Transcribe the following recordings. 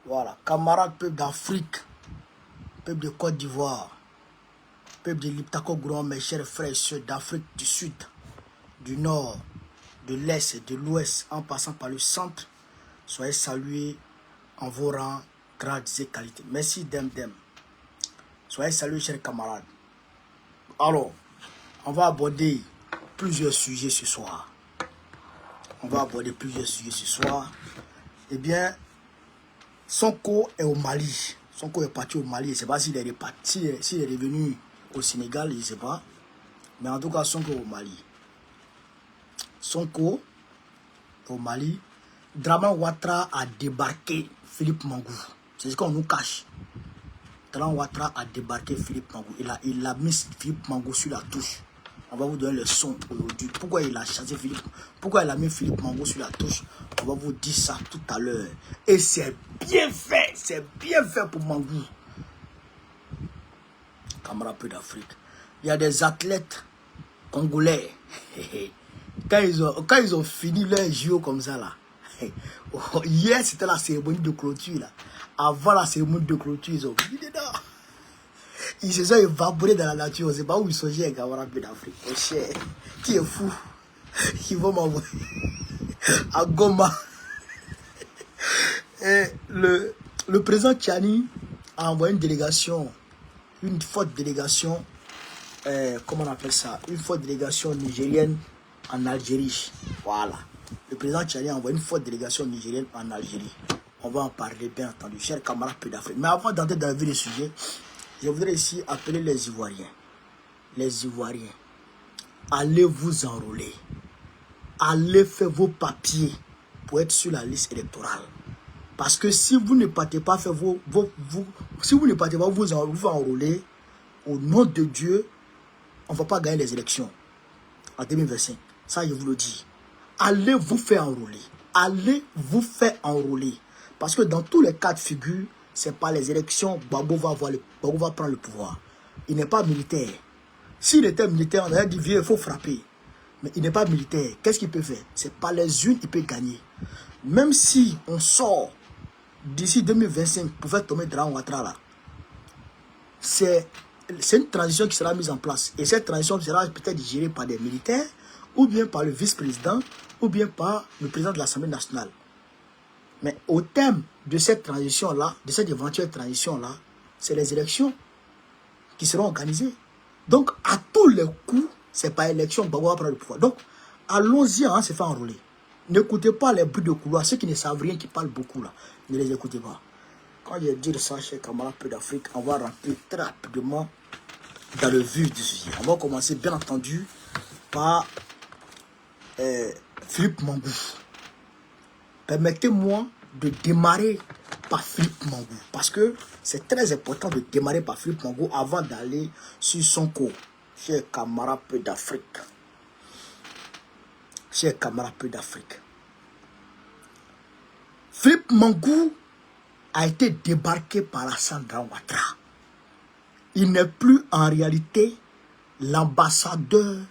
Voilà, camarades peuple d'Afrique, peuple de Côte d'Ivoire, peuple de Liptako Gourand, mes chers frères et sœurs d'Afrique du Sud, du Nord, de l'Est et de l'Ouest, en passant par le centre, soyez salués en vos rangs, grades et qualités. Merci Demdem. Soyez salués, chers camarades. Alors, on va aborder plusieurs sujets ce soir. Eh bien, Sonko est au Mali. Sonko est parti au Mali. Je ne sais pas s'il est reparti, s'il est revenu au Sénégal, je ne sais pas. Mais en tout cas, Sonko est au Mali. Sonko au Mali. Draman Ouattara a débarqué Philippe Mangou. C'est ce qu'on nous cache. Draman Ouattara a débarqué Philippe Mangou. Il a mis Philippe Mangou sur la touche. On va vous donner le son aujourd'hui. Pourquoi il a chassé Philippe? Pourquoi il a mis Philippe Mangou sur la touche? On va vous dire ça tout à l'heure. Et c'est bien fait. C'est bien fait pour Mangou. Camarade peu d'Afrique. Il y a des athlètes congolais. Quand ils ont fini leur JO comme ça là. Hier c'était la cérémonie de clôture là. Avant la cérémonie de clôture, ils ont fini dedans. Ils se sont évaporés dans la nature. On ne sait pas où ils sont, les camarades d'Afrique. Oh, cher. Qui est fou? Qui va m'envoyer à Goma. Et le président Tchani a envoyé une délégation, une forte délégation, comment on appelle ça? Une forte délégation nigérienne en Algérie. Voilà. Le président Tchani a envoyé une forte délégation nigérienne en Algérie. On va en parler, bien entendu, chers camarades d'Afrique. Mais avant d'entrer dans le vif du sujet, je voudrais ici appeler les Ivoiriens. Les Ivoiriens, allez vous enrôler. Allez faire vos papiers pour être sur la liste électorale. Parce que si vous ne partez pas faire si vous ne partez pas vous enrôler, au nom de Dieu, on ne va pas gagner les élections en 2025. Ça, je vous le dis. Allez vous faire enrôler. Allez vous faire enrôler. Parce que dans tous les cas de figure, c'est pas les élections, Gbagbo va prendre le pouvoir. Il n'est pas militaire. S'il était militaire, on aurait dit, vieux, il faut frapper. Mais il n'est pas militaire. Qu'est-ce qu'il peut faire? C'est pas les unes qu'il peut gagner. Même si on sort d'ici 2025 pour faire tomber Draman Ouattara là, c'est une transition qui sera mise en place. Et cette transition sera peut-être gérée par des militaires, ou bien par le vice-président, ou bien par le président de l'Assemblée nationale. Mais au terme de cette transition-là, de cette éventuelle transition-là, c'est les élections qui seront organisées. Donc, à tous les coups, c'est pas élection, Gbagbo va prendre le pouvoir. Donc, allons-y, hein, se faire enrôler. N'écoutez pas les bruits de couloir, ceux qui ne savent rien, qui parlent beaucoup là. Ne les écoutez pas. Quand je dis ça, chers camarades peu d'Afrique, on va rentrer très rapidement dans le vif du sujet. On va commencer, bien entendu, par Philippe Mangou. Permettez-moi de démarrer par Philippe Mangou. Parce que c'est très important de démarrer par Philippe Mangou avant d'aller sur Sonko. Chers camarades peu d'Afrique. Chers camarades peu d'Afrique. Philippe Mangou a été débarqué par Alassane Ouattara. Il n'est plus en réalité l'ambassadeur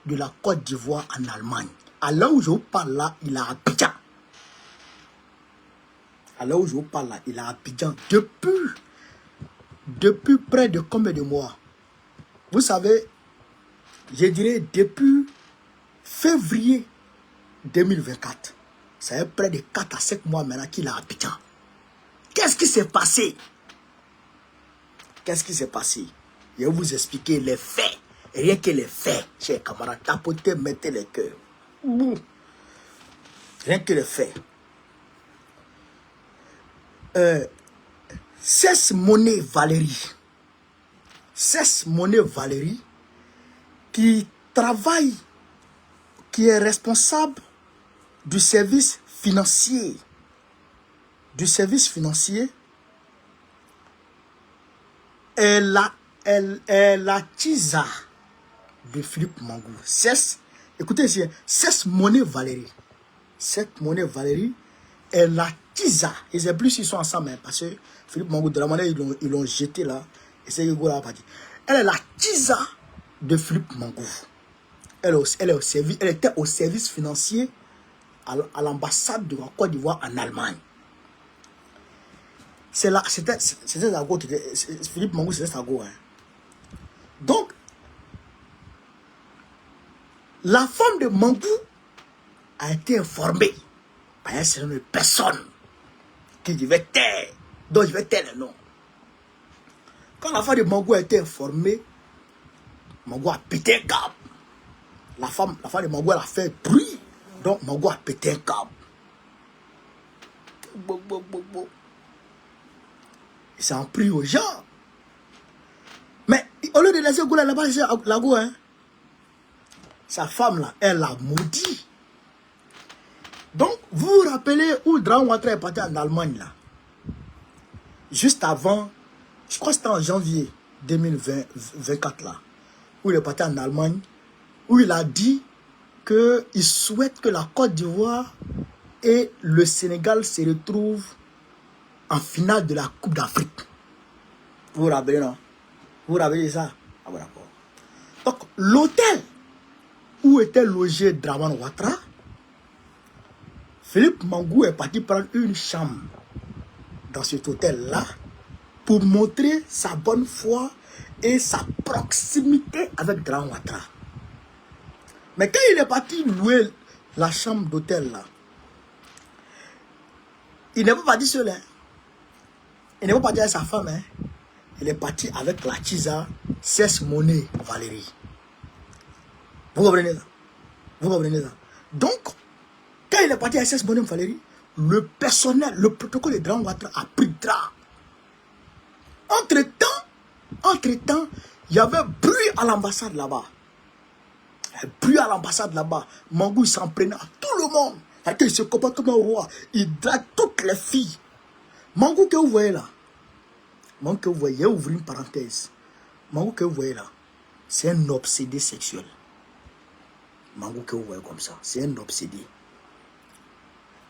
de la Côte d'Ivoire en Allemagne. À l'heure où je vous parle là, il est à Abidjan. À l'heure où je vous parle là, il est à Abidjan depuis près de combien de mois? Vous savez, je dirais depuis février 2024. Ça fait près de 4 à 5 mois maintenant qu'il est à Abidjan. Qu'est-ce qui s'est passé? Qu'est-ce qui s'est passé? Je vais vous expliquer les faits. Rien que les faits, chers camarades. Tapotez, mettez les cœurs. Rien que les faits. Cesse Monnaie Valérie. Cesse Monnaie Valérie qui travaille, qui est responsable du service financier. Du service financier. est la tisa de Philippe Mangou. Écoutez ici, Cesse Monnaie Valérie. Cette Monnaie Valérie est la tisa. Et c'est plus s'ils sont ensemble, hein, parce que Philippe Mangou, de la manière ils l'ont jeté là, et c'est Hugo là parti. Elle est la tisa de Philippe Mangou. Elle était au service financier à l'ambassade de la Côte d'Ivoire en Allemagne. C'était Zago, Philippe Mangou, c'était Zago. Hein. Donc, la femme de Mangou a été informée par un certain nombre de personnes qui devaient taire, donc je vais taire le nom. Quand la femme de Mangou a été informée, Mangou a pété un câble. La femme de Mangou, elle a fait bruit, donc Mangou a pété un câble. Il s'en prie aux gens. Mais au lieu de laisser Goula là-bas, la go, hein, sa femme là, elle l'a maudit. Donc, vous vous rappelez où Drahom Ouattara est parti en Allemagne là? Juste avant, je crois que c'était en janvier 2024 là, où il est parti en Allemagne, où il a dit qu'il souhaite que la Côte d'Ivoire et le Sénégal se retrouvent en finale de la Coupe d'Afrique. Vous vous rappelez, non? Vous vous rappelez ça? Ah bon, d'accord. Donc, l'hôtel où était logé Drahom Ouattara, Philippe Mangou est parti prendre une chambre dans cet hôtel-là pour montrer sa bonne foi et sa proximité avec Drahom Ouattara. Mais quand il est parti louer la chambre d'hôtel-là, il n'est pas parti seul. Hein. Il n'est pas parti avec sa femme. Hein. Il est parti avec la Tisa Cesse-Monnaie Valérie. Vous comprenez ça? Vous comprenez ça? Donc, quand il est parti avec Cesse-Monnaie Valérie, le personnel, le protocole de Drahom Ouattara a pris drap. Entre-temps, il y avait bruit à l'ambassade là-bas. Bruit à l'ambassade là-bas. Mangou s'en prenait à tout le monde. Il se comporte comme un roi. Il drague toutes les filles. Mangou que vous voyez là. Mangou que vous voyez, ouvre une parenthèse. Mangou que vous voyez là, c'est un obsédé sexuel. Mangou que vous voyez comme ça, c'est un obsédé.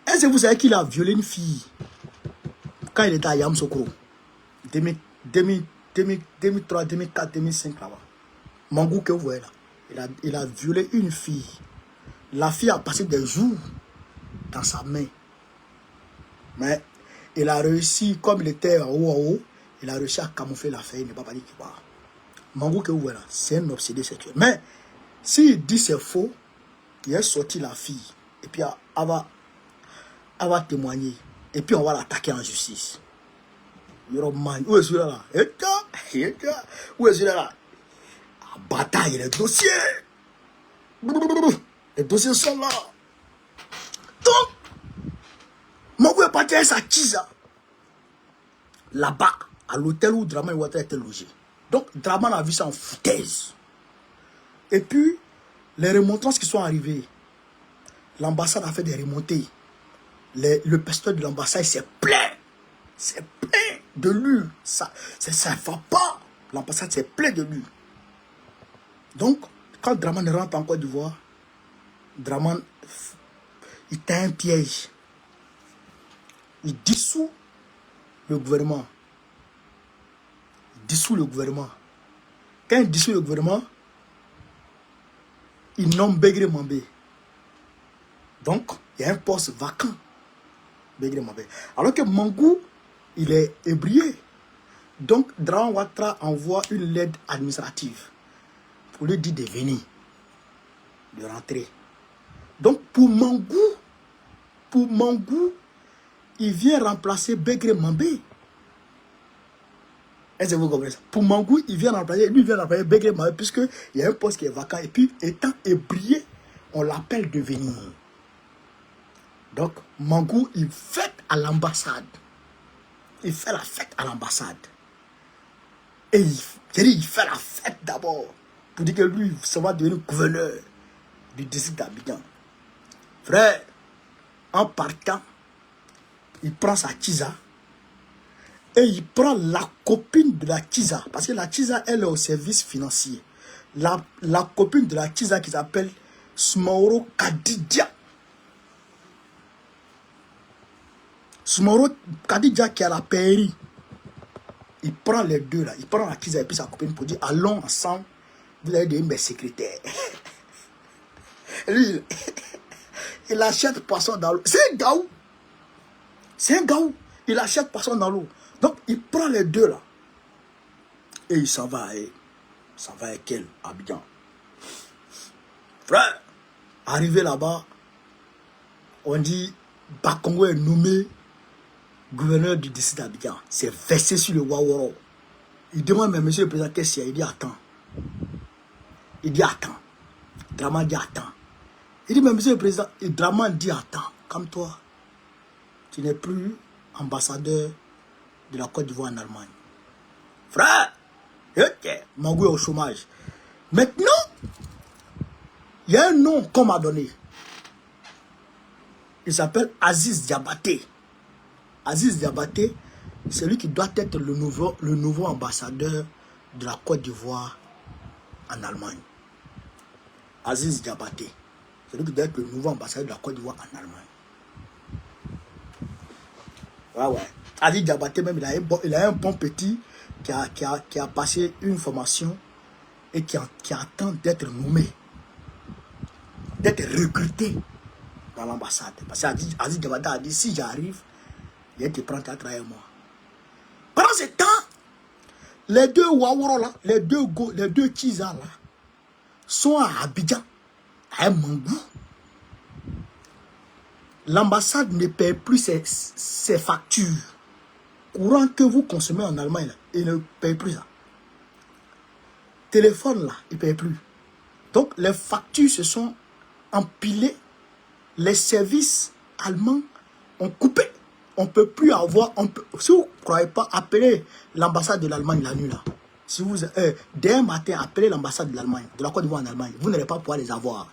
Est-ce que vous savez qu'il a violé une fille quand il était à Yamoussoukro 2003, 2004, 2005 là-bas. Mangou que vous voyez là, il a violé une fille. La fille a passé des jours dans sa main. Mais il a réussi, comme il était en haut, il a réussi à camoufler l'affaire, il n'est pas parti qu'il part. Mangou que vous voyez là, c'est un obsédé sexuel. Mais s'il dit c'est faux, il a sorti la fille. Et puis elle va témoigner. Et puis on va l'attaquer en justice. Où est celui-là là? Où est celui-là là? Bataille, les dossiers. Les dossiers sont là. Donc, Mangou est parti avec sa Tisa là-bas, à l'hôtel où Drahom Ouattara était logé. Donc, Drahom a vu ça en foutaise. Et puis, les remontrances qui sont arrivées, l'ambassade a fait des remontées. Le personnel de l'ambassade s'est plaint. C'est plein de lui. Ça ne va pas. L'ambassade s'est plein de lui. Donc, quand Drahom rentre en Côte d'Ivoire, Drahom, il t'a un piège. Il dissout le gouvernement. Il dissout le gouvernement. Quand il dissout le gouvernement, il nomme Begré Mambé. Donc, il y a un poste vacant. Begré Mambé. Alors que Mangou, il est ébrié. Donc, Drahom Ouattara envoie une lettre administrative pour lui dire de venir, de rentrer. Donc, pour Mangou, il vient remplacer Begré Mambé. Est-ce que vous comprenez ça? Pour Mangou, lui vient remplacer Begré Mambé, puisqu'il y a un poste qui est vacant. Et puis, étant ébrié, on l'appelle de venir. Donc, Mangou, il fête à l'ambassade. Il fait la fête à l'ambassade. Et il fait la fête d'abord. Pour dire que lui, ça va devenir gouverneur du district d'Abidjan. Frère, en partant, il prend sa Tisa et il prend la copine de la Tisa. Parce que la Tisa, elle est au service financier. La copine de la Tisa qui s'appelle Soumaoro Kadidja. Soumaoro Kadidja qui a la pairie. Il prend les deux là. Il prend la Tisa et puis sa copine pour dire allons ensemble. Vous allez devenir mes secrétaires. Lui, il achète poisson dans l'eau. C'est un gaou. Il achète poisson dans l'eau. Donc, il prend les deux là. Et il s'en va. Et s'en va avec elle, à Abidjan. Frère, arrivé là-bas, on dit, Bakongo est nommé gouverneur du district d'Abidjan. C'est versé sur le Waworo. Il demande, mais monsieur le président, qu'est-ce qu'il y a? Il dit, attends. Il dit, attends. Draman dit, attends. Il dit, mais monsieur le président, et Draman dit, attends, comme toi, tu n'es plus ambassadeur de la Côte d'Ivoire en Allemagne. Frère, ok, Mangou est au chômage. Maintenant, il y a un nom qu'on m'a donné. Il s'appelle Aziz Diabaté. Aziz Diabaté, c'est lui qui doit être le nouveau ambassadeur de la Côte d'Ivoire en Allemagne. Aziz Diabaté. C'est lui qui doit être le nouveau ambassadeur de la Côte d'Ivoire en Allemagne. Ouais. Aziz Diabaté, même, il a un bon petit qui a passé une formation et qui attend d'être nommé, d'être recruté dans l'ambassade. Parce qu'Aziz Diabaté a dit, si j'arrive, il te prend à travailler moi. Pendant ce temps, les deux Waworo là, les deux Kiza là, sont à Abidjan, à Mangou. L'ambassade ne paie plus ses factures. Courant que vous consommez en Allemagne, là, il ne paye plus ça. Téléphone là, il ne paye plus. Donc les factures se sont empilées. Les services allemands ont coupé. On ne peut plus avoir... si vous ne croyez pas, appelez l'ambassade de l'Allemagne la nuit là. Si vous... dès un matin, appelez l'ambassade de l'Allemagne, de la Côte d'Ivoire en Allemagne. Vous n'allez pas pouvoir les avoir.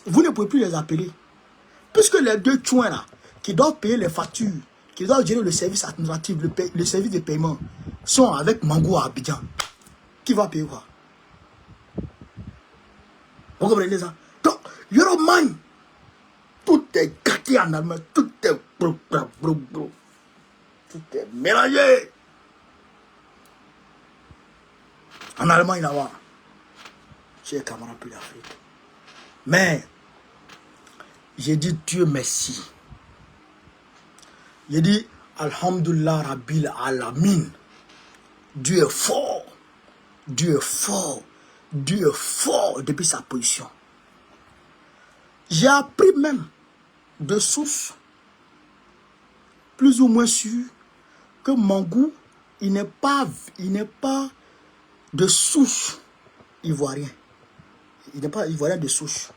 Vous ne pouvez plus les appeler. Puisque les deux chouins là, qui doivent payer les factures, qui doivent gérer le service administratif, le service de paiement, sont avec Mangou à Abidjan. Qui va payer quoi? Vous comprenez ça? Donc, Euroman, tout est gâté en Allemagne, tout est tout est mélangé. En Allemagne là-bas, j'ai camarades plus d'Afrique. Mais, j'ai dit Dieu merci. J'ai dit Alhamdulillah Rabbil Alamin. Dieu est fort. Dieu est fort. Dieu est fort depuis sa position. J'ai appris même de sources plus ou moins sûres que Mangou, il n'est pas de souche ivoirien. Il n'est pas ivoirien de souche.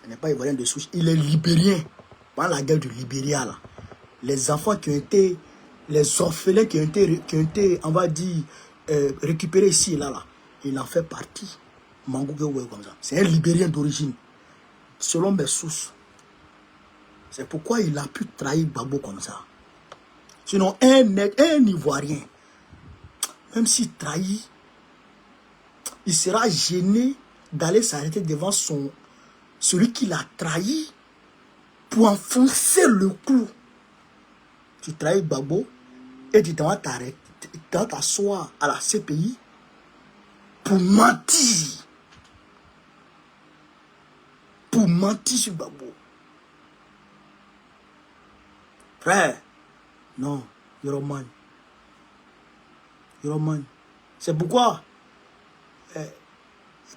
Il n'est pas ivoirien de souche. Il est libérien. Pendant la guerre du Libéria, là, les enfants qui ont été, les orphelins qui ont été, on va dire, récupérés ici et là, il en fait partie. Mangou comme ça. C'est un Libérien d'origine. Selon mes sources. C'est pourquoi il a pu trahir Gbagbo comme ça. Sinon, un Ivoirien, même s'il trahit, il sera gêné d'aller s'arrêter devant celui qui l'a trahi pour enfoncer le clou. Tu trahis Gbagbo et tu t'en vas t'asseoir à la CPI pour mentir. Pour mentir sur Gbagbo. Frère, non, Euroman. C'est pourquoi,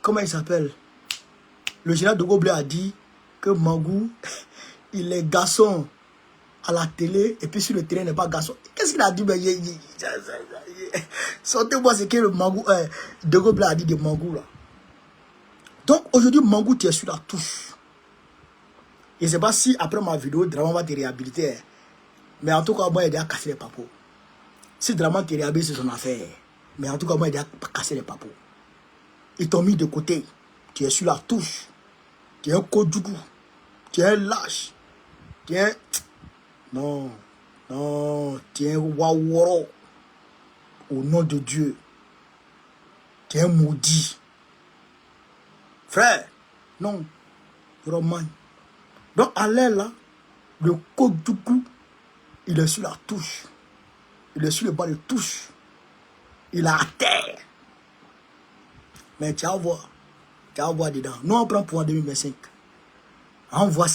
comment il s'appelle? Le général de Gaulle a dit que Mangou, il est garçon à la télé et puis sur le terrain, il n'est pas garçon. Qu'est-ce qu'il a dit? Sortez-moi ce que le Mangou, de Gaulle a dit de Mangou là. Donc aujourd'hui, Mangou, tu es sur la touche. Je ne sais pas si après ma vidéo, Draman va te réhabiliter. Mais en tout cas, moi, il a cassé les papos. Si Draman te réhabilite, c'est son affaire. Mais en tout cas, moi, il a cassé les papos. Ils t'ont mis de côté. Tu es sur la touche. Tu es un Kodjougou. Tu es un lâche. Tu es un... Non. Tu es un Waworo. Au nom de Dieu. Tu es un maudit. Frère. Non. Roman. Donc, à l'air là, le Kodjougou, il est sur la touche. Il est sur le bas de touche. Il est à terre. Mais tu vas voir. Tu vas voir dedans. Nous, on prend pour en 2025. On voit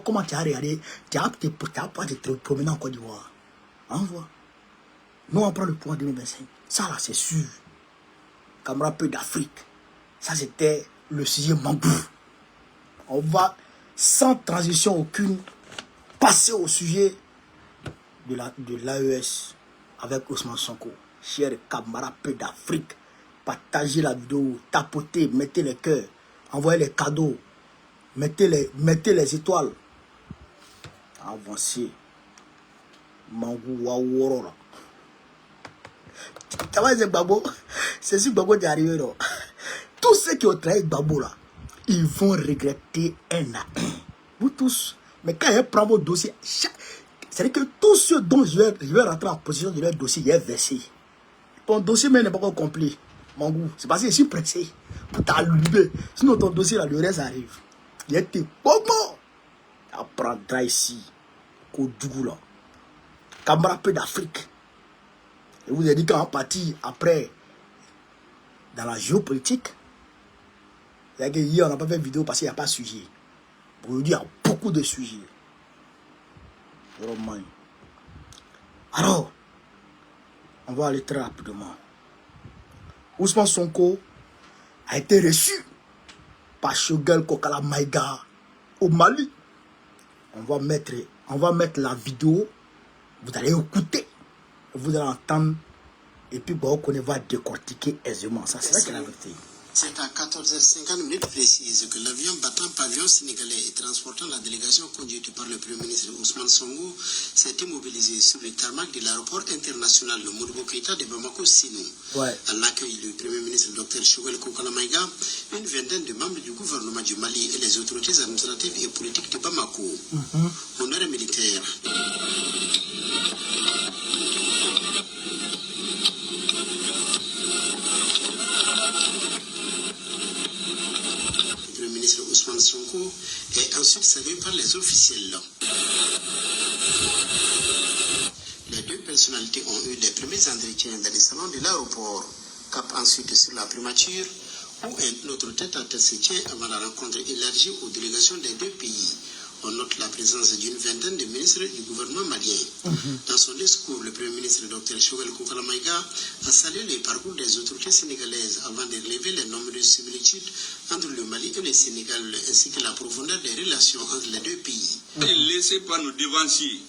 comment tu as regardé, tu as pas te promener en Côte d'Ivoire. On voit. Nous, on prend le point 2025. Ça, là, c'est sûr. Camarade peu d'Afrique. Ça, c'était le sujet Mangou. On va, sans transition aucune, passer au sujet de l'AES avec Ousmane Sonko. Chers camarades peu d'Afrique, partagez la vidéo, tapotez, mettez les cœurs, envoyez les cadeaux, mettez les étoiles. Avancez. Mangou Waworora. Tu vois, Gbagbo, c'est si Gbagbo est arrivé là. Tous ceux qui ont trahi Gbagbo là, ils vont regretter un à un. Vous tous. Mais quand il prend vos dossiers, c'est-à-dire que tous ceux dont je vais rentrer en position de leur dossier, il est versé. Ton dossier même n'est pas encore complet. Mangou, c'est parce que je suis pressé pour t'allumer. Sinon ton dossier là, le reste arrive. Il était bon. Apprendra ici. Kodougou là. Camarade peu d'Afrique. Et vous avez dit qu'en partie après, dans la géopolitique, c'est-à-dire qu'hier on n'a pas fait de vidéo parce qu'il n'y a pas de sujet. Aujourd'hui, il y a beaucoup de sujets. Alors, on va aller très rapidement. Ousmane Sonko a été reçu par Choguel Kokala Maïga au Mali. On va mettre la vidéo. Vous allez écouter. Vous allez entendre. Et puis, on va décortiquer aisément. Ça, c'est ça qui est la vérité. C'est à 14h50 précises que l'avion battant pavillon sénégalais et transportant la délégation conduite par le Premier ministre Ousmane Sonko s'est immobilisé sur le tarmac de l'aéroport international de Modibo Keïta de Bamako-Sinou. À l'accueil du Premier ministre Dr Choguel Kokala Maïga, une vingtaine de membres du gouvernement du Mali et les autorités administratives et politiques de Bamako. Honneur militaire. Ousmane Sonko est ensuite salué par les officiels. Les deux personnalités ont eu les premiers entretiens dans les salons de l'aéroport. Cap ensuite sur la primature, où un autre tête-à-tête se tient avant la rencontre élargie aux délégations des deux pays. On note la présence d'une vingtaine de ministres du gouvernement malien. Dans son discours, le Premier ministre Dr Choguel Kokala Maïga a salué le parcours des autorités sénégalaises avant de relever les nombreuses similitudes entre le Mali et le Sénégal, ainsi que la profondeur des relations entre les deux pays. Laissez pas nous dévancier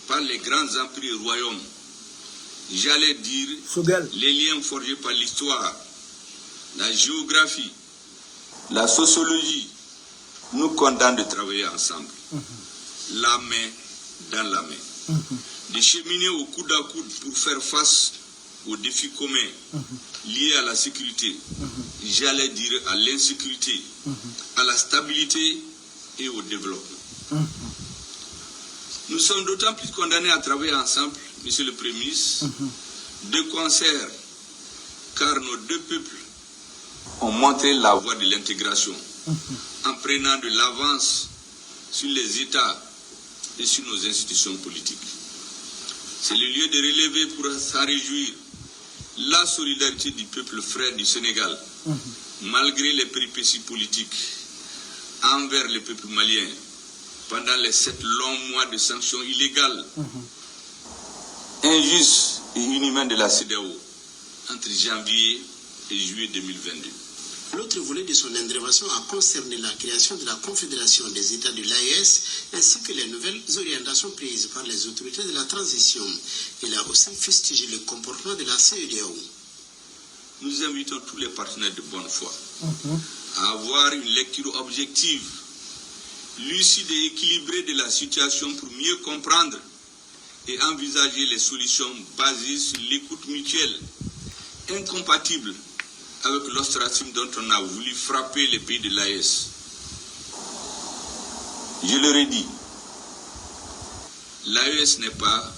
par les grands empires et royaumes. J'allais dire les liens forgés par l'histoire, la géographie, la sociologie, nous condamnent de travailler ensemble, la main dans la main, de cheminer au coude à coude pour faire face aux défis communs liés à la sécurité, j'allais dire à l'insécurité, à la stabilité et au développement. Nous sommes d'autant plus condamnés à travailler ensemble, Monsieur le Premier ministre, de concert, car nos deux peuples ont montré la voie de l'intégration en prenant de l'avance sur les États et sur nos institutions politiques. C'est le lieu de relever pour s'en réjouir la solidarité du peuple frère du Sénégal, malgré les péripéties politiques envers le peuple malien pendant les 7 longs mois de sanctions illégales, injustes et inhumaines de la CEDEAO entre janvier et juillet 2022. L'autre volet de son intervention a concerné la création de la Confédération des États de l'AES ainsi que les nouvelles orientations prises par les autorités de la transition. Il a aussi fustigé le comportement de la CEDEAO. Nous invitons tous les partenaires de bonne foi à avoir une lecture objective, lucide et équilibrée de la situation pour mieux comprendre et envisager les solutions basées sur l'écoute mutuelle, incompatibles avec l'ostracisme dont on a voulu frapper les pays de l'AES. Je leur ai dit, l'AES n'est pas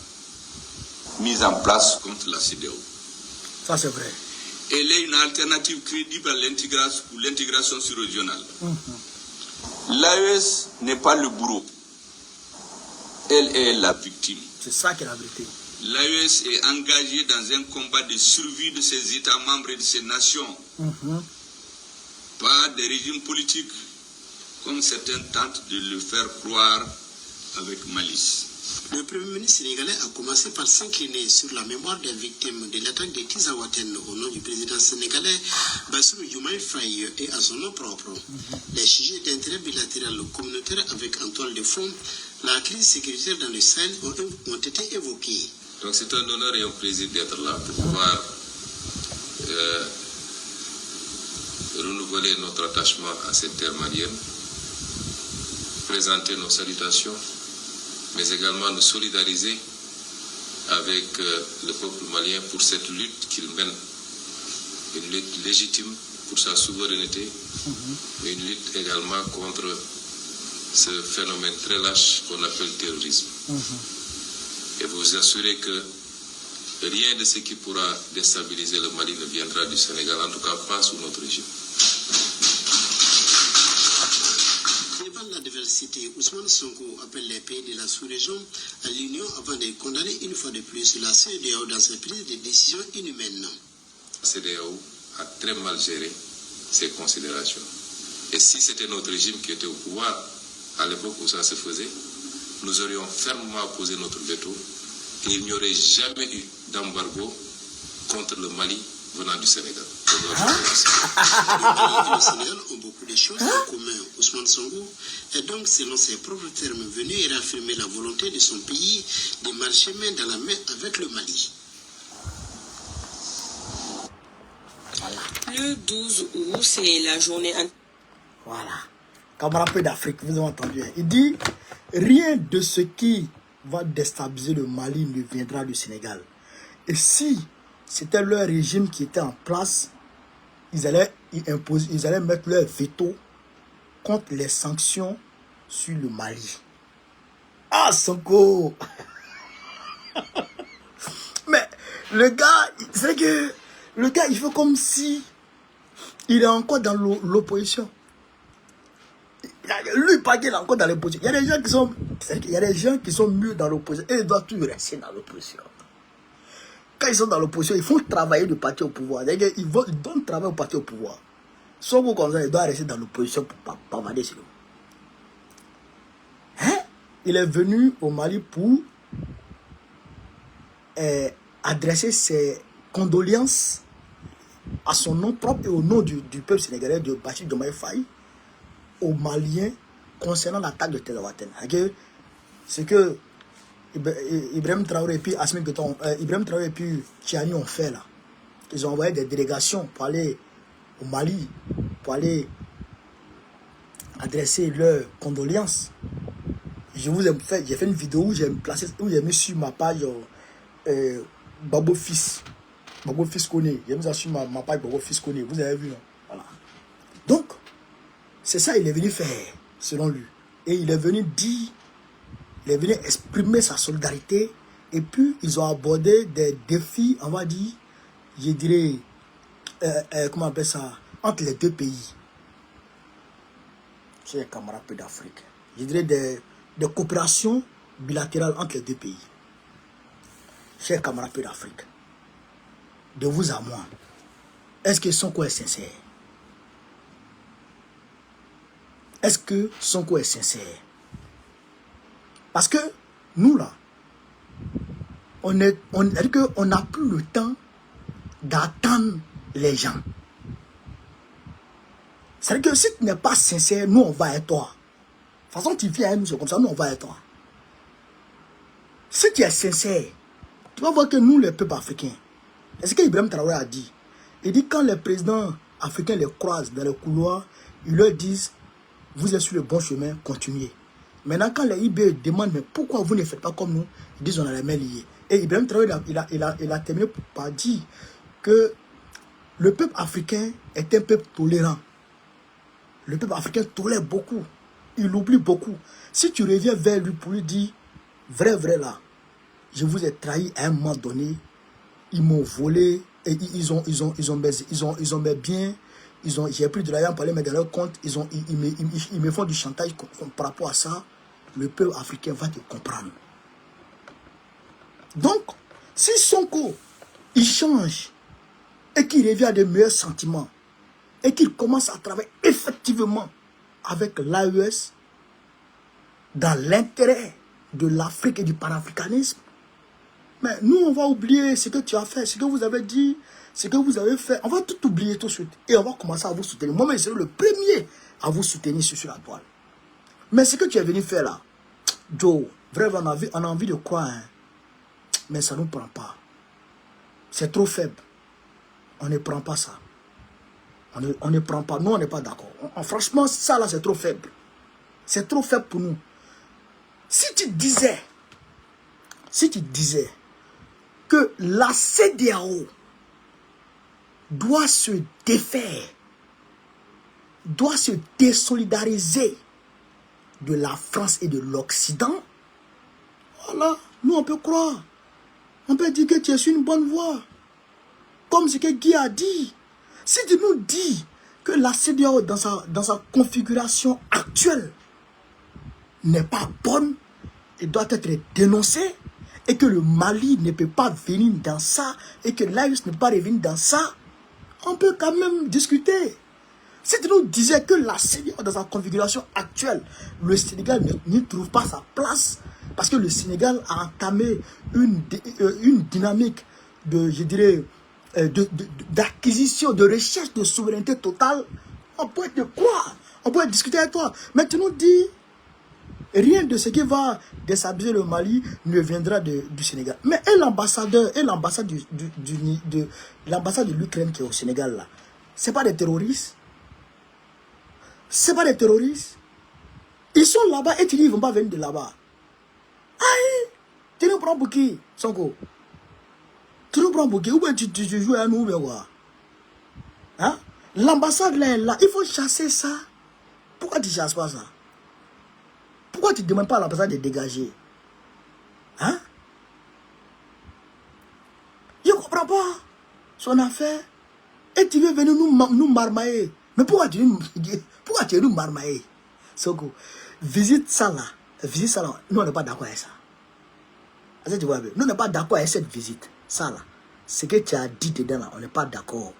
mise en place contre la CEDEAO. Ça c'est vrai. Elle est une alternative crédible à l'intégration sur-régionale. L'AES n'est pas le bourreau. Elle est la victime. C'est ça qui est la vérité. L'AES est engagée dans un combat de survie de ses États membres et de ses nations. Pas des régimes politiques comme certains tentent de le faire croire avec malice. Le Premier ministre sénégalais a commencé par s'incliner sur la mémoire des victimes de l'attaque de Tizawaten au nom du président sénégalais Bassirou Diomaye Faye et à son nom propre. Les sujets d'intérêt bilatéral communautaire avec en toile de fond la crise sécuritaire dans le Sahel ont été évoqués. Donc c'est un honneur et un plaisir d'être là pour pouvoir renouveler notre attachement à cette terre malienne, présenter nos salutations, mais également nous solidariser avec le peuple malien pour cette lutte qu'il mène, une lutte légitime pour sa souveraineté, mais une lutte également contre ce phénomène très lâche qu'on appelle terrorisme. Et vous assurer que rien de ce qui pourra déstabiliser le Mali ne viendra du Sénégal, en tout cas pas sous notre régime. Devant la diversité, Ousmane Sonko appelle les pays de la sous-région à l'union avant de condamner une fois de plus la CEDEAO dans ses prises de décisions inhumaines. La CEDEAO a très mal géré ces considérations. Et si c'était notre régime qui était au pouvoir à l'époque où ça se faisait, nous aurions fermement posé notre veto et il n'y aurait jamais eu d'embargo contre le Mali venant du Sénégal. Le Mali et le Sénégal ont beaucoup de choses en commun. Ousmane Sonko est donc, selon ses propres termes, venu réaffirmer la volonté de son pays de marcher main dans la main avec le Mali. Le 12 août, c'est la journée... Voilà. Camarade d'Afrique, vous avez entendu. Il dit, rien de ce qui va déstabiliser le Mali ne viendra du Sénégal. Et si c'était leur régime qui était en place, ils allaient mettre leur veto contre les sanctions sur le Mali. Ah, Sonko! Mais le gars, c'est que le gars, il fait comme si il est encore dans l'opposition. Lui, pas qu'il est encore dans l'opposition. Il y a des gens qui sont mieux dans l'opposition et ils doivent toujours rester dans l'opposition. Quand ils sont dans l'opposition, ils font travailler le parti au pouvoir. Ils donnent travail au parti au pouvoir. Sauf comme ça, ils doivent rester dans l'opposition pour ne pas valider sur eux. Hein? Il est venu au Mali pour adresser ses condoléances à son nom propre et au nom du peuple sénégalais de Bassirou Diomaye Faye aux Maliens concernant l'attaque de Tizawaten. C'est que Ibrahim Traoré et puis Assimi Goïta, Ibrahim Traoré et puis Tchiani ont fait là. Ils ont envoyé des délégations pour aller au Mali, pour aller adresser leurs condoléances. J'ai fait une vidéo où j'ai mis sur ma page Babo Fils. Babo Fils connaît. J'ai mis ça sur ma page Babo Fils connaît. Vous avez vu, non? Voilà. Donc, c'est ça qu'il est venu faire, selon lui. Et il est venu dire, il est venu exprimer sa solidarité. Et puis, ils ont abordé des défis, on va dire, je dirais, comment on appelle ça, entre les deux pays. Chers camarades d'Afrique. Je dirais des coopérations bilatérales entre les deux pays. Chers camarades d'Afrique. De vous à moi, est-ce que Sonko est sincère? Est-ce que Sonko est sincère? Parce que nous là, on n'a plus le temps d'attendre les gens. C'est-à-dire que si tu n'es pas sincère, nous on va être toi. De toute façon, tu viens à nous, c'est comme ça, nous on va être toi. Si tu es sincère, tu vas voir que nous, les peuples africains, c'est ce qu'Ibrahim Traoré a dit. Il dit quand les présidents africains les croisent dans les couloirs, ils leur disent, vous êtes sur le bon chemin, continuez. Maintenant, quand les IB demandent, mais pourquoi vous ne faites pas comme nous, ils disent, on a les mains liées. Et Ibrahim Traoré, il a terminé par dire que le peuple africain est un peuple tolérant. Le peuple africain tolère beaucoup. Il oublie beaucoup. Si tu reviens vers lui pour lui dire, vrai là, je vous ai trahi à un moment donné, ils m'ont volé, et ils ont mes biens, j'ai pris de l'argent pour aller mettre dans leur compte, ils me font du chantage par rapport à ça, le peuple africain va te comprendre. Donc, si Sonko, il change, et qu'il revient à de meilleurs sentiments, et qu'il commence à travailler effectivement avec l'AES dans l'intérêt de l'Afrique et du panafricanisme. Mais nous, on va oublier ce que tu as fait, ce que vous avez dit, ce que vous avez fait. On va tout oublier tout de suite. Et on va commencer à vous soutenir. Moi, je serai le premier à vous soutenir sur la toile. Mais ce que tu es venu faire là, Joe, vraiment, on a envie de croire, hein, mais ça ne nous prend pas. C'est trop faible. On ne prend pas ça. On ne prend pas. Nous, on n'est pas d'accord. Franchement, ça là, c'est trop faible. C'est trop faible pour nous. Si tu disais que la CEDEAO doit se défaire, doit se désolidariser de la France et de l'Occident, voilà, nous on peut croire. On peut dire que tu es sur une bonne voie. Comme ce que Guy a dit. Si tu nous dis que la CEDEAO dans sa configuration actuelle n'est pas bonne et doit être dénoncée, et que le Mali ne peut pas venir dans ça, et que l'AES ne peut pas revenir dans ça, on peut quand même discuter. Si tu nous disais que la CEDEAO dans sa configuration actuelle, le Sénégal n'y trouve pas sa place, parce que le Sénégal a entamé une dynamique de, je dirais, d'acquisition, de recherche de souveraineté totale, on peut te croire, on peut discuter avec toi. Mais tu nous dis, rien de ce qui va déstabiliser le Mali ne viendra du Sénégal. Mais l'ambassadeur et l'ambassade de l'Ukraine qui est au Sénégal là, c'est pas des terroristes. C'est pas des terroristes. Ils sont là-bas et tu dis ils vont pas venir de là-bas. Aïe, tu nous prends pour qui, Sonko? Tu nous prends pour qui? Ou bien tu joues à nous, ou quoi? Hein? L'ambassade là est là. Il faut chasser ça. Pourquoi tu ne chasses pas ça? Pourquoi tu ne demandes pas à l'ambassade de dégager? Hein? Je ne comprends pas son affaire. Et tu veux venir nous marmailler. Mais pourquoi tu veux nous marmailler? Sonko, visite ça là. Nous on n'est pas d'accord avec ça. Tu vois, nous on n'est pas d'accord avec cette visite. Ça là. Ce que tu as dit dedans là, on n'est pas d'accord.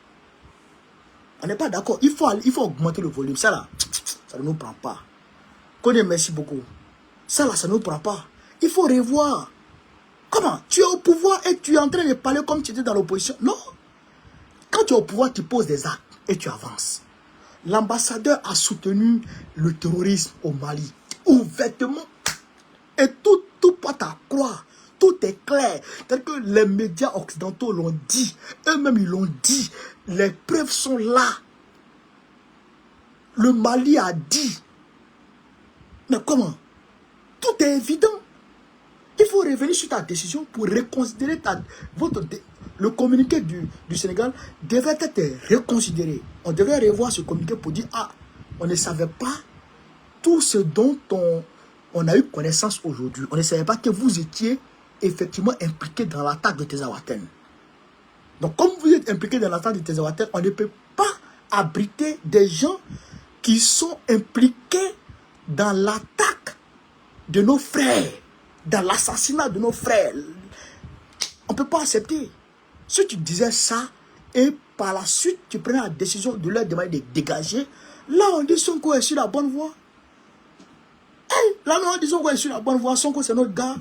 On n'est pas d'accord. Il faut augmenter le volume. Ça là, ça ne nous prend pas. Connais, merci beaucoup. Ça là, ça ne nous prend pas. Il faut revoir. Comment? Tu es au pouvoir et tu es en train de parler comme tu étais dans l'opposition. Non. Quand tu es au pouvoir, tu poses des actes et tu avances. L'ambassadeur a soutenu le terrorisme au Mali. Ouvertement. Et tout porte à croire. Tout est clair. Tel que les médias occidentaux l'ont dit. Eux-mêmes, ils l'ont dit. Les preuves sont là. Le Mali a dit. Mais comment? Tout est évident. Il faut revenir sur ta décision pour reconsidérer le communiqué du Sénégal devrait être reconsidéré. On devrait revoir ce communiqué pour dire, ah, on ne savait pas tout ce dont on a eu connaissance aujourd'hui. On ne savait pas que vous étiez effectivement impliqué dans l'attaque de Tezawaten. Donc, comme vous êtes impliqué dans l'attaque de Tezawaten, on ne peut pas abriter des gens qui sont impliqués dans l'attaque de nos frères, dans l'assassinat de nos frères. On ne peut pas accepter. Si tu disais ça, et par la suite, tu prenais la décision de leur demander de dégager, là, on dit Sonko est sur la bonne voie. Hey, là, on dit Sonko est sur la bonne voie. Sonko, c'est notre gars.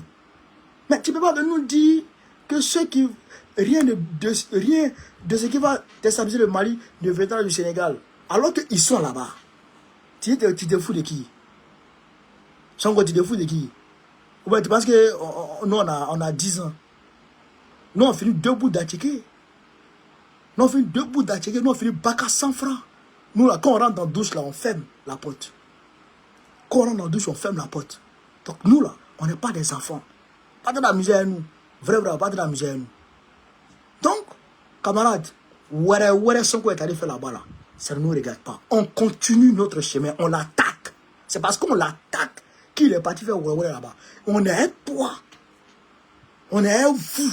Mais tu ne peux pas nous dire que rien de ce qui va déstabiliser le Mali ne viendra du Sénégal. Alors qu'ils sont là-bas. Tu te fous de qui? Sonko, tu te fous de qui? Ou bien tu penses que nous, on a 10 ans. Nous, on finit 2 bouts d'attiquer. Nous, on finit 2 bouts d'attiquer. Nous, on finit bac à 100 francs. Nous, là, quand on rentre dans la douche, là, on ferme la porte. Quand on rentre dans la douche, on ferme la porte. Donc, nous, là, on n'est pas des enfants. Pas de la misère à nous. Vrai, pas de la misère à nous. Donc, camarades, ouais, Sonko est allé faire là-bas, là. Ça ne nous regarde pas. On continue notre chemin. On l'attaque. C'est parce qu'on l'attaque qu'il est parti faire ouais là-bas. On est un poids. On est un fou.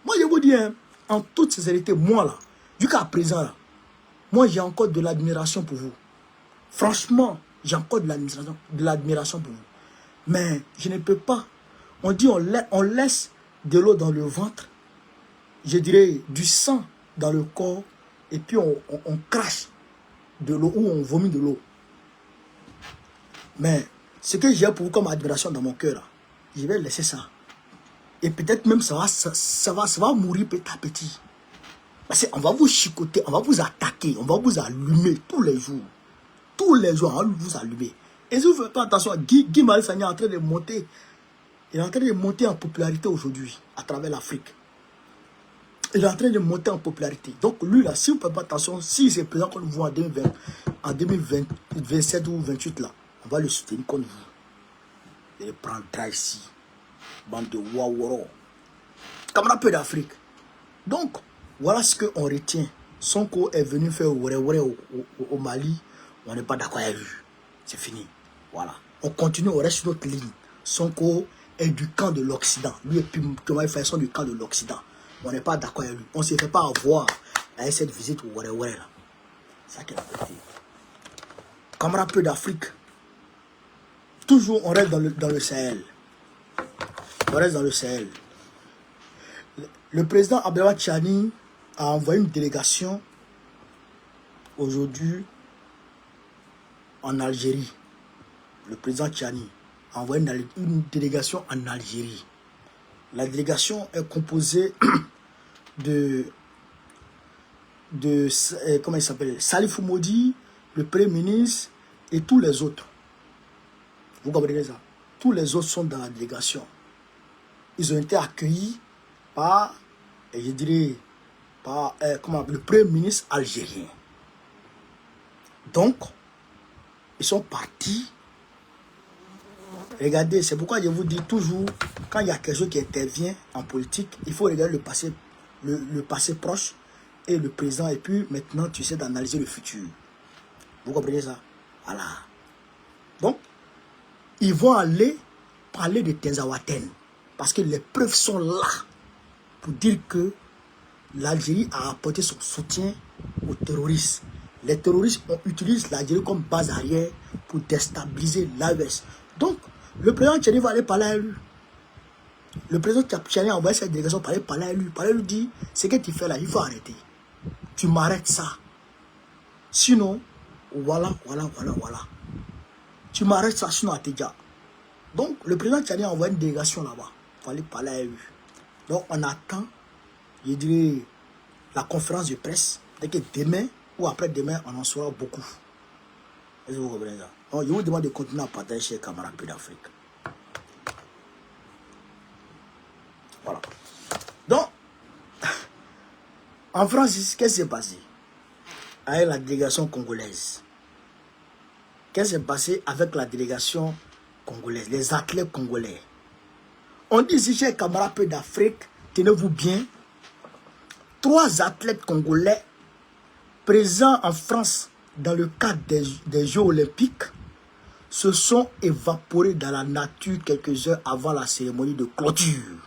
Moi, je vous dis, hein, en toute sincérité, moi, là, jusqu'à présent, là, moi, j'ai encore de l'admiration pour vous. Franchement, j'ai encore de l'admiration pour vous. Mais je ne peux pas. On dit, on laisse de l'eau dans le ventre, je dirais du sang dans le corps, et puis on crache de l'eau ou on vomit de l'eau. Mais ce que j'ai pour vous comme admiration dans mon cœur, je vais laisser ça. Et peut-être même ça va mourir petit à petit. Parce qu'on va vous chicoter, on va vous attaquer, on va vous allumer tous les jours. Tous les jours, on va vous allumer. Et si vous ne faites pas attention, Guy Marius Sagna est en train de monter. Il est en train de monter en popularité aujourd'hui à travers l'Afrique. Il est en train de monter en popularité. Donc lui là, si vous ne faites pas attention, si c'est présent qu'on le voit en 2027 ou 2028 là, on va le soutenir contre vous. Il prendra ici. Bande de Waworo. Comme un peu d'Afrique. Donc, voilà ce qu'on retient. Sonko est venu faire au Mali. On n'est pas d'accord avec lui. C'est fini. Voilà. On continue, on reste sur notre ligne. Sonko est du camp de l'Occident. Lui et puis Thomas Faye du camp de l'Occident. On n'est pas d'accord avec lui. On ne se fait pas avoir avec cette visite au là. C'est ça qui est la vérité. Comme un peu d'Afrique. Toujours, on reste dans le Sahel. On reste dans le Sahel. Le président Abdelwahid Tchani a envoyé une délégation aujourd'hui en Algérie. Le président Tchani a envoyé une délégation en Algérie. La délégation est composée de comment il s'appelle, Salif Moudi, le Premier ministre et tous les autres. Vous comprenez ça? Tous les autres sont dans la délégation. Ils ont été accueillis par, je dirais, par le Premier ministre algérien. Donc, ils sont partis. Regardez, c'est pourquoi je vous dis toujours, quand il y a quelque chose qui intervient en politique, il faut regarder le passé proche et le présent, et puis maintenant, tu sais d'analyser le futur. Vous comprenez ça? Voilà. Donc, ils vont aller parler de Tinzaouaten. Parce que les preuves sont là pour dire que l'Algérie a apporté son soutien aux terroristes. Les terroristes utilisent l'Algérie comme base arrière pour déstabiliser l'AES. Donc, le président Tchani va aller parler à lui. Le président Tchani a envoyé cette délégation pour aller parler à lui. Pour aller lui dire, ce que tu fais là, il faut arrêter. Tu m'arrêtes ça. Sinon, voilà. Tu m'arrêtes ça, sinon à Tidja. Donc, le président Tchani a envoyé une délégation là-bas. Il faut aller parler à lui. Donc, on attend, je dirais, la conférence de presse. Dès que demain ou après-demain, on en saura beaucoup. Est-ce que vous comprenez ça? Donc, je vous demande de continuer à partager chez camarades d'Afrique. Voilà. Donc, en France, qu'est-ce qui s'est passé avec la délégation congolaise? Qu'est-ce qui s'est passé avec la délégation congolaise, les athlètes congolais? On dit ici, chers camarades d'Afrique, tenez-vous bien, 3 athlètes congolais présents en France dans le cadre des Jeux Olympiques se sont évaporés dans la nature quelques heures avant la cérémonie de clôture.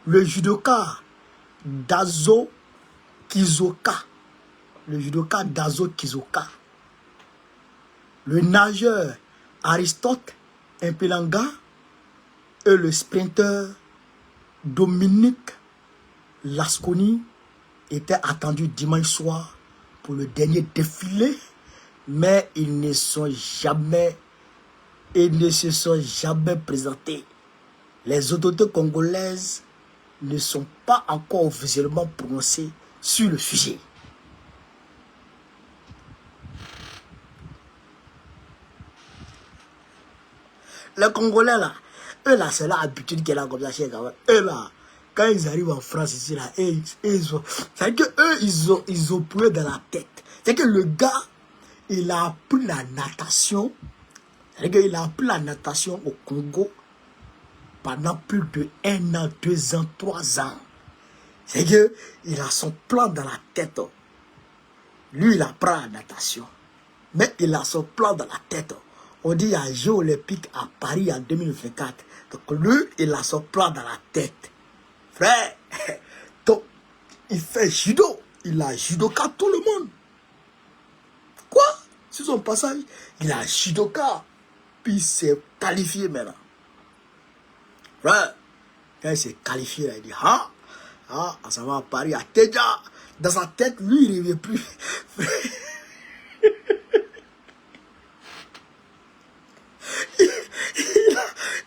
Le judoka Dazo Kizoka, le nageur Aristote Impelanga et le sprinter Dominique Lasconi étaient attendus dimanche soir pour le dernier défilé, mais ils ne se sont jamais présentés. Les autorités congolaises ne sont pas encore officiellement prononcées sur le sujet. Les Congolais là, eux là, c'est l'habitude qu'elle a comme ça chez Gawa. Eux là, quand ils arrivent en France ici là, c'est que eux ils ont pris dans la tête. C'est que le gars, il a appris la natation. C'est que il a appris la natation au Congo pendant plus de 1 an, 2 ans, 3 ans. C'est que il a son plan dans la tête. Lui, il apprend la natation. Mais il a son plan dans la tête. On dit il y a un Jeux olympiques à Paris en 2024. Donc lui, il a son plan dans la tête. Frère, donc, il fait judo. Il a judoka tout le monde. Quoi? Sur son passage, il a judoka. Puis il s'est qualifié maintenant. Frère, quand il s'est qualifié, il dit, ça va à Paris, à Tidja. Dans sa tête, lui, il ne rêvait plus.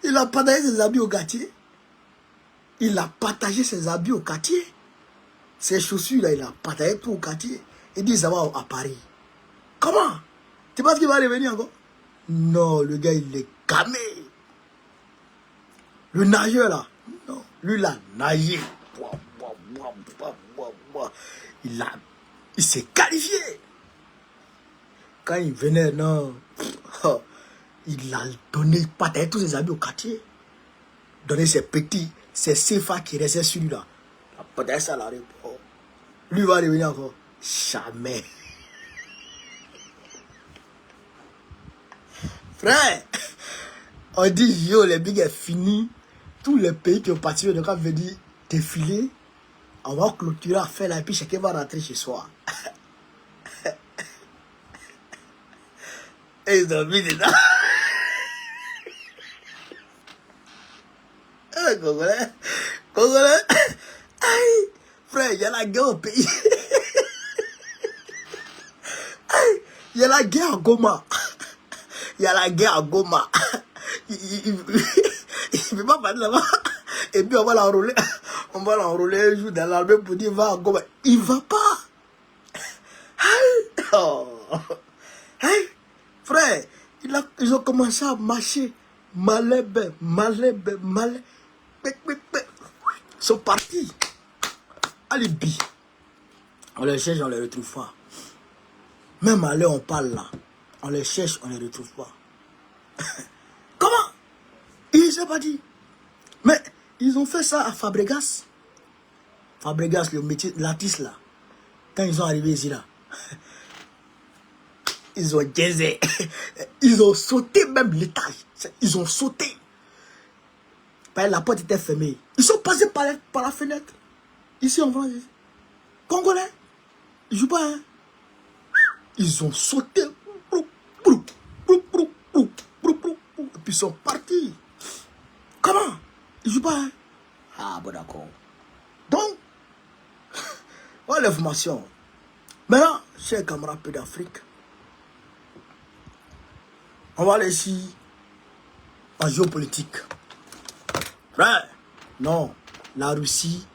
Il a partagé ses habits au quartier. Il a partagé ses habits au quartier. Ses chaussures, là, il a partagé tout au quartier. Il dit, ça va à Paris. Comment? Tu penses qu'il va revenir encore? Non, le gars, il est camé. Le nageur, là. Non, lui, il a nagé. Il s'est qualifié. Quand il venait, non, il a donné, il partageait tous ses habits au quartier. Donné ses petits, ses CFA qui restaient sur lui là. Il a partagé ça à l'aéroport. Lui va revenir encore. Jamais. Frère, on dit yo, les big est fini. Tous les pays qui ont participé, donc on veut dire défiler. On va clôturer à faire là, et puis chacun va rentrer chez soi. Et ils ont mis dedans. Congolais. Congolais. Aïe. Frère, il y a la guerre au pays. Aïe. Il y a la guerre à Goma. Il y a la guerre à Goma. Il ne peut pas parler là-bas. Et puis on va l'enrôler. On va l'enrôler un jour dans l'armée pour dire va à Goma. Il ne va pas. Aïe. Oh. Aïe. Frère, ils ont commencé à marcher. Malebe. Ils sont partis. Alibi. On les cherche, on les retrouve pas. Même à l'heure on parle là. On les cherche, on les retrouve pas. Comment? Ils ne sont pas dit. Mais ils ont fait ça à Fabregas. Fabregas, le métier, l'artiste là. Quand ils sont arrivés ici là. Ils ont jazzé. Ils ont sauté même l'étage. Ils ont sauté. La porte était fermée. Ils sont passés par la fenêtre. Ici en France. Congolais. Ils ne jouent pas. Hein? Ils ont sauté. Et puis ils sont partis. Comment? Ils ne jouent pas. Hein? Ah bon d'accord. Donc, voilà l'information. Maintenant, chers camarades peu d'Afrique. On va aller ici en géopolitique. Frère, non, la Russie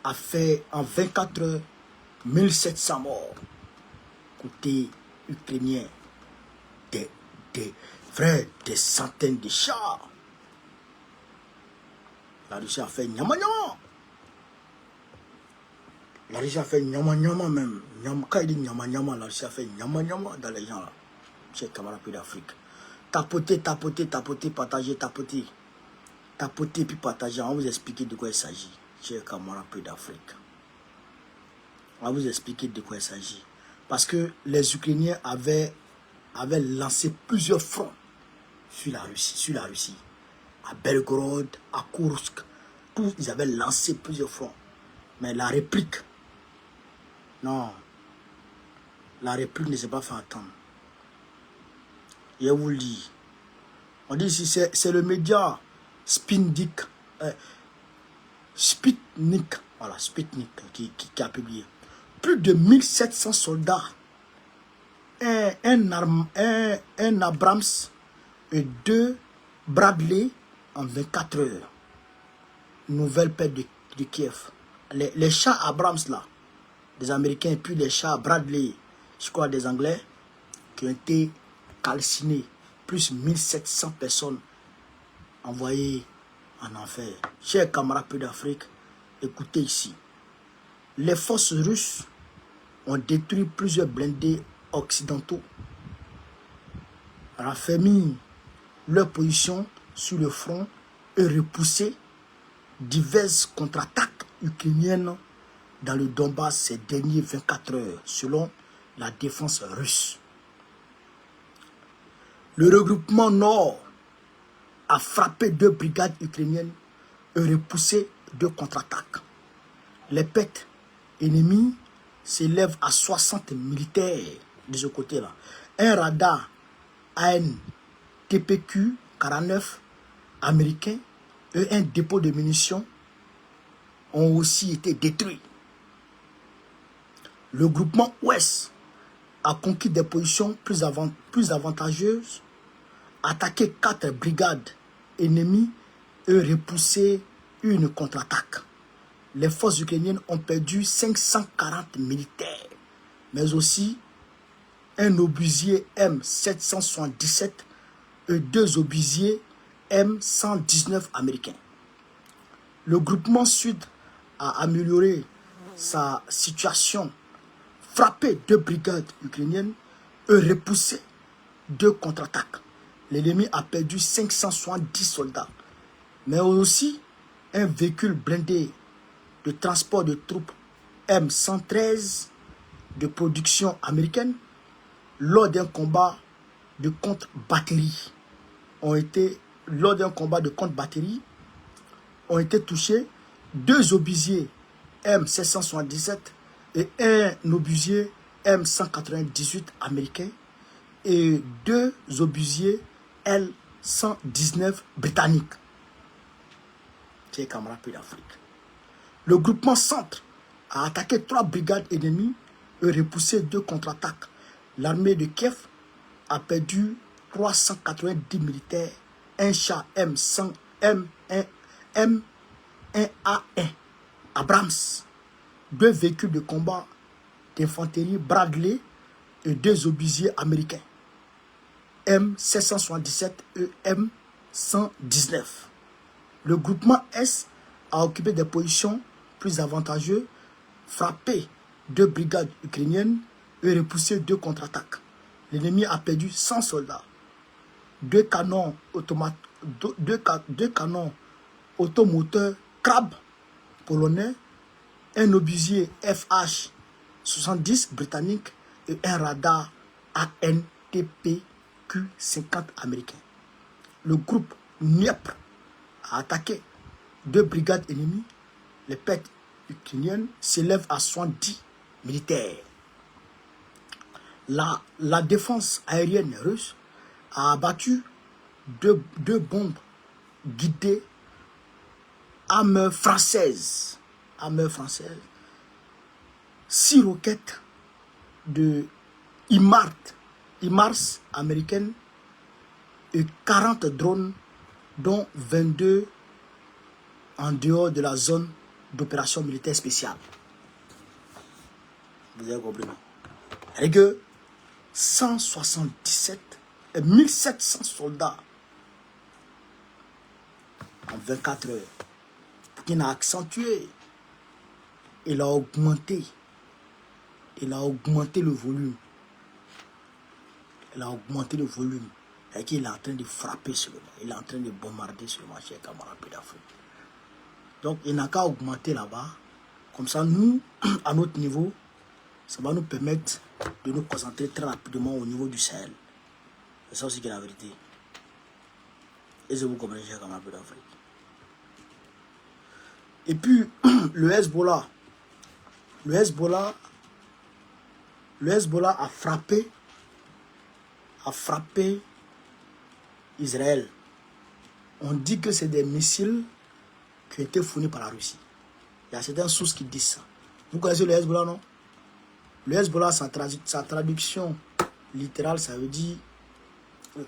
a fait en 24 heures 1700 morts côté ukrainien. Frère, des centaines de chars. La Russie a fait nyama nyama. La Russie a fait nyama nyama même. Quand il dit nyama nyama, la Russie a fait nyama nyama dans les gens là. Chers camarades d'Afrique. Tapoter, partager, tapoter. Tapoter puis partager. On va vous expliquer de quoi il s'agit. Chers camarades d'Afrique. On va vous expliquer de quoi il s'agit. Parce que les Ukrainiens avaient lancé plusieurs fronts sur la Russie. À Belgorod, à Kursk. Tous, ils avaient lancé plusieurs fronts. Mais la réplique, non. La réplique ne s'est pas fait attendre. Je vous le dis. On dit ici, c'est le média Sputnik. Voilà, Sputnik qui a publié. Plus de 1700 soldats, un Abrams et 2 Bradley en 24 heures. Nouvelle paix de Kiev. Les chars Abrams là, des Américains, et puis les chars Bradley, je crois des Anglais, qui ont été calcinés, plus 1700 personnes envoyées en enfer. Chers camarades peu d'Afrique, écoutez ici. Les forces russes ont détruit plusieurs blindés occidentaux, raffermi leur position sur le front et repoussé diverses contre-attaques ukrainiennes dans le Donbass ces dernières 24 heures, selon la défense russe. Le regroupement Nord a frappé 2 brigades ukrainiennes et repoussé 2 contre-attaques. Les pertes ennemies s'élèvent à 60 militaires de ce côté-là. Un radar AN-TPQ-49 américain et un dépôt de munitions ont aussi été détruits. Le groupement Ouest a conquis des positions plus avantageuses, attaqué 4 brigades ennemi a repoussé une contre-attaque. Les forces ukrainiennes ont perdu 540 militaires, mais aussi un obusier M777 et 2 obusiers M119 américains. Le groupement sud a amélioré sa situation, frappé 2 brigades ukrainiennes et repoussé 2 contre-attaques. L'ennemi a perdu 570 soldats, mais aussi un véhicule blindé de transport de troupes M113 de production américaine lors d'un combat de contre-batterie. Ont été touchés 2 obusiers M777 et un obusier M198 américain et 2 obusiers L119 britanniques. C'est camarades d'Afrique. Le groupement centre a attaqué 3 brigades ennemies et repoussé 2 contre-attaques. L'armée de Kiev a perdu 390 militaires, un char M100, M1A1 Abrams, 2 véhicules de combat d'infanterie Bradley et 2 obusiers américains, M777 et M119. Le groupement S a occupé des positions plus avantageuses, frappé 2 brigades ukrainiennes et repoussé 2 contre-attaques. L'ennemi a perdu 100 soldats, 2 canons automoteurs Krab polonais, un obusier FH-70 britannique et un radar ANTPQ-50 américain. Le groupe Dniepr a attaqué 2 brigades ennemies. Les pertes ukrainiennes s'élèvent à 70 militaires. La défense aérienne russe a abattu 2 bombes guidées Hammer françaises. 6 roquettes de HIMARS américaines et 40 drones, dont 22 en dehors de la zone d'opération militaire spéciale. Vous avez compris, non? Et que 1700 soldats en 24 heures. Poutine a accentué, il a augmenté le volume. Et qu'il est en train de frapper sur le marché. Il est en train de bombarder sur le marché, camarades d'Afrique. Donc, il n'a qu'à augmenter là-bas. Comme ça, nous, à notre niveau, ça va nous permettre de nous concentrer très rapidement au niveau du Sahel. C'est ça aussi qui est la vérité. Et je vous comprends, chers camarades d'Afrique. Et puis, le Hezbollah a frappé Israël. On dit que c'est des missiles qui ont été fournis par la Russie. Il y a certaines sources qui disent ça. Vous connaissez le Hezbollah, non? Le Hezbollah, sa traduction littérale, ça veut dire...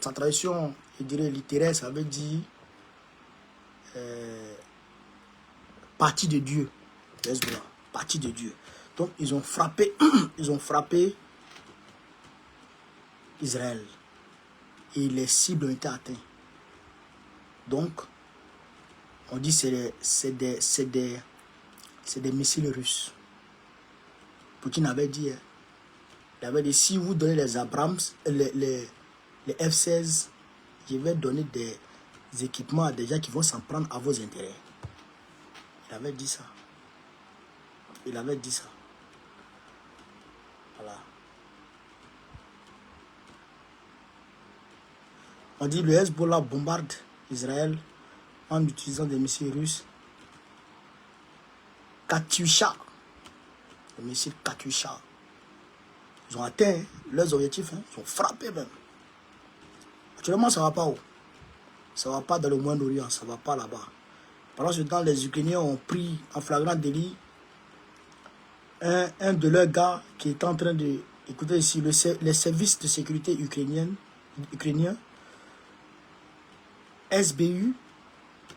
Sa traduction, je dirais, littéraire, ça veut dire... partie de Dieu. Le Hezbollah, partie de Dieu. Donc, ils ont frappé Israël. Et les cibles ont été atteintes. Donc, on dit que c'est des missiles russes. Poutine avait dit, si vous donnez les Abrams, les F-16, je vais donner des équipements à des gens qui vont s'en prendre à vos intérêts. Il avait dit ça. Voilà. On dit le Hezbollah bombarde Israël en utilisant des missiles russes. Katyusha. Les missiles Katyusha. Ils ont atteint leurs objectifs. Ils ont frappé même. Actuellement, ça ne va pas où? Ça ne va pas dans le Moyen-Orient. Ça ne va pas là-bas. Pendant ce temps, les Ukrainiens ont pris en flagrant délit un de leurs gars qui est en train de... Écoutez ici, les services de sécurité ukrainiens, SBU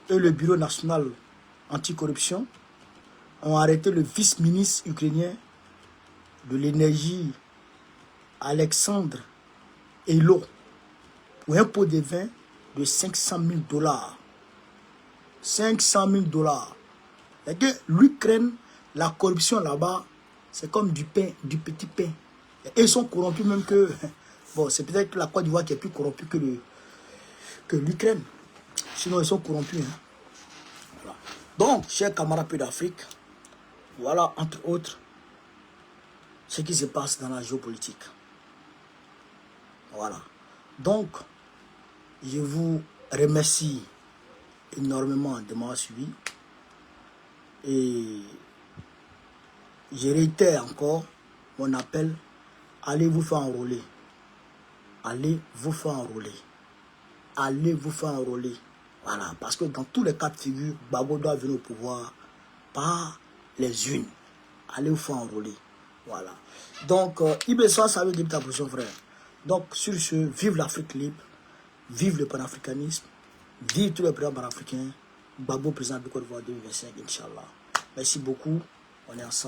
et le Bureau national anticorruption ont arrêté le vice-ministre ukrainien de l'énergie, Alexandre Elo, pour un pot de vin de 500 000 $. 500 000 $. Et que l'Ukraine, la corruption là-bas, c'est comme du pain, du petit pain. Et ils sont corrompus même que... Bon, c'est peut-être la Côte d'Ivoire qui est plus corrompue que l'Ukraine. Sinon, ils sont corrompus. Hein. Voilà. Donc, chers camarades d'Afrique, voilà, entre autres, ce qui se passe dans la géopolitique. Voilà. Donc, je vous remercie énormément de m'avoir suivi. Et je réitère encore mon appel. Allez vous faire enrôler. Allez vous faire enrôler. Allez vous faire enrôler. Voilà. Parce que dans tous les cas de figure, Gbagbo doit venir au pouvoir par les unes. Allez vous faire enrôler. Voilà. Donc, Ibessa, ça veut dire ta position, frère. Donc, sur ce, vive l'Afrique libre. Vive le panafricanisme. Vive tous les présidents panafricains. Gbagbo, président de Côte d'Ivoire 2025, Inch'Allah. Merci beaucoup. On est ensemble.